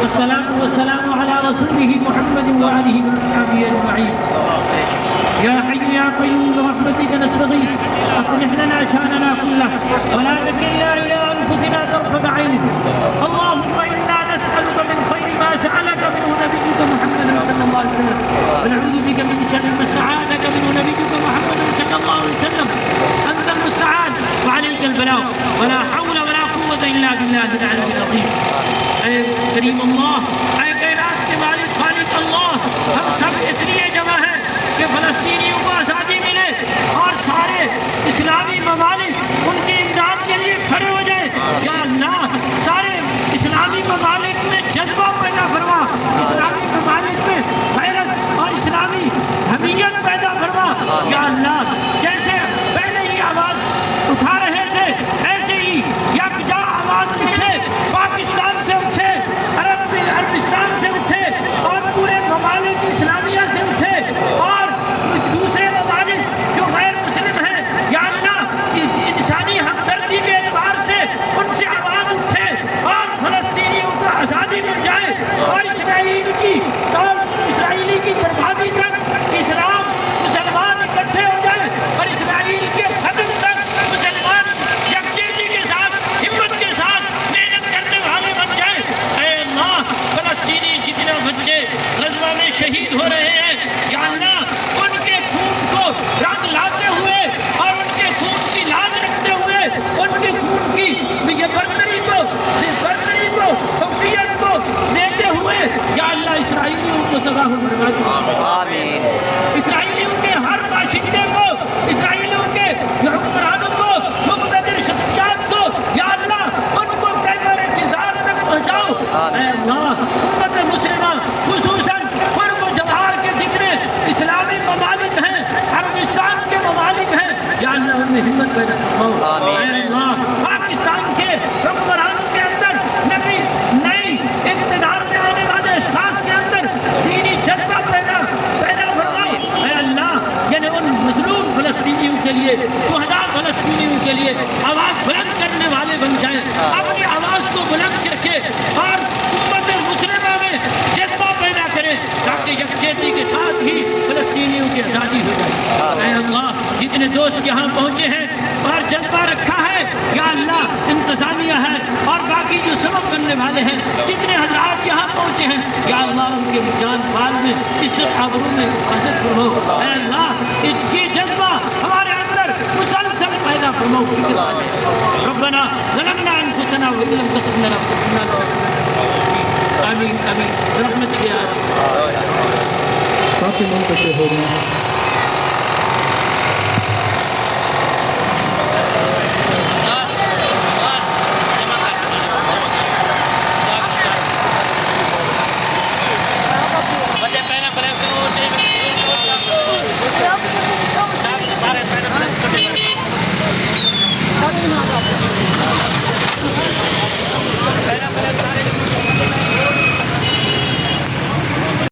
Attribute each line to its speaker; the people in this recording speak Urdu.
Speaker 1: والصلاة والسلام على رسوله محمد وآله وأصحابه أجمعين. يا حي يا قيوم برحمتك نستغيث أصلح لنا شأننا كله ولا تكلنا إلى أنفسنا طرفة عين. اللهم إنا نسألك من خير ما سألك منه نبيك محمد صلى الله عليه وسلم ونعوذ بك من شر ما استعاذك منه نبيك محمد صلى الله عليه وسلم. أنت المستعان وعليك البلاغ ولا حول ولا قوة إلا بالله العلي العظيم. اے کریم اللہ، اے کائنات کے مالک خالق اللہ، ہم سب اس لیے جمع ہیں کہ فلسطینیوں کو آزادی ملے اور سارے اسلامی ممالک ان کی امداد کے لیے کھڑے ہو جائے. یا اللہ، سارے اسلامی ممالک میں جذبہ پیدا فرما، اسلامی ممالک میں غیرت اور اسلامی حمیت پیدا فرما. یا اللہ، جیسے پہلے ہی آواز اٹھا رہے تھے ایسے ہی یکجا آواز سے پاکستان سے اٹھے، عربستان سے اٹھے اور پورے ممالک اسلامیہ سے اٹھے اور دوسرے ممالک جو غیر مسلم ہیں، یا اللہ انسانی ہمدردی کے اعتبار سے ان سے آواز اٹھے اور فلسطینیوں کو آزادی مل جائے اور اسرائیلی کی بربادی تک اسلام مسلمان اکٹھے ہو جائے اور اسرائیل کے ختم تک مسلمان یکجہتی کے ساتھ ہمت کے ساتھ محنت کرنے والے بن جائے. اے اللہ، فلسطینی جتنے بچے غزہ میں شہید ہو رہے ہیں، یا اللہ ان کے خون کو رنگ لاتے ہوئے اور ان کے خون کی لاج رکھتے ہوئے ان کے خون کی برتری کو فوقیت کو دیتے ہوئے، یا اللہ اسرائیلیوں کو تباہ و برباد آمین. اسرائیلیوں کے ہر باشندے کو، اسرائیلیوں کے حکمرانوں کو، مقتدر شخصیات کو، یا اللہ ان کو قیدر انتظار تک پہنچاؤ. اے اللہ، امت مسلمہ خصوصاً قرب و جوار کے جتنے اسلامی ممالک ہیں، عربستان کے ممالک ہیں، یا اللہ ان میں ہمت پیدا فرماؤ. اے اللہ، پاکستان کے حکمرانوں کے اندر نئی اقتدار میں آنے والے اشخاص کے اندر دینی جذبہ پیدا فرماؤ. اے اللہ، یعنی ان مظلوم فلسطینیوں کے لیے، شہداء فلسطینیوں کے لیے آواز بلند کرنے والے بن جائیں، اپنی آواز کو بلند کرکے اور امت مسلمہ میں جذبہ پیدا کریں تاکہ یکجہتی کے ساتھ ہی فلسطینیوں کی آزادی ہو جائے. اے اللہ، جتنے دوست یہاں پہنچے ہیں اور جذبہ رکھا ہے، یا اللہ انتظامیہ ہے اور باقی جو سبب کرنے والے ہیں، جتنے حضرات یہاں پہنچے ہیں، یا اللہ ان کے جان مال میں عزت آبرو میں حفاظت فرماؤ. اے اللہ، اس کی جذبہ ہمارے اندر مسلسل پیدا فرماؤ. ربنا ظلمنا انفسنا وان لم تغفر لنا وترحمنا آمین آمین برحمتک یا
Speaker 2: ساتھی منتشر ہو گئے.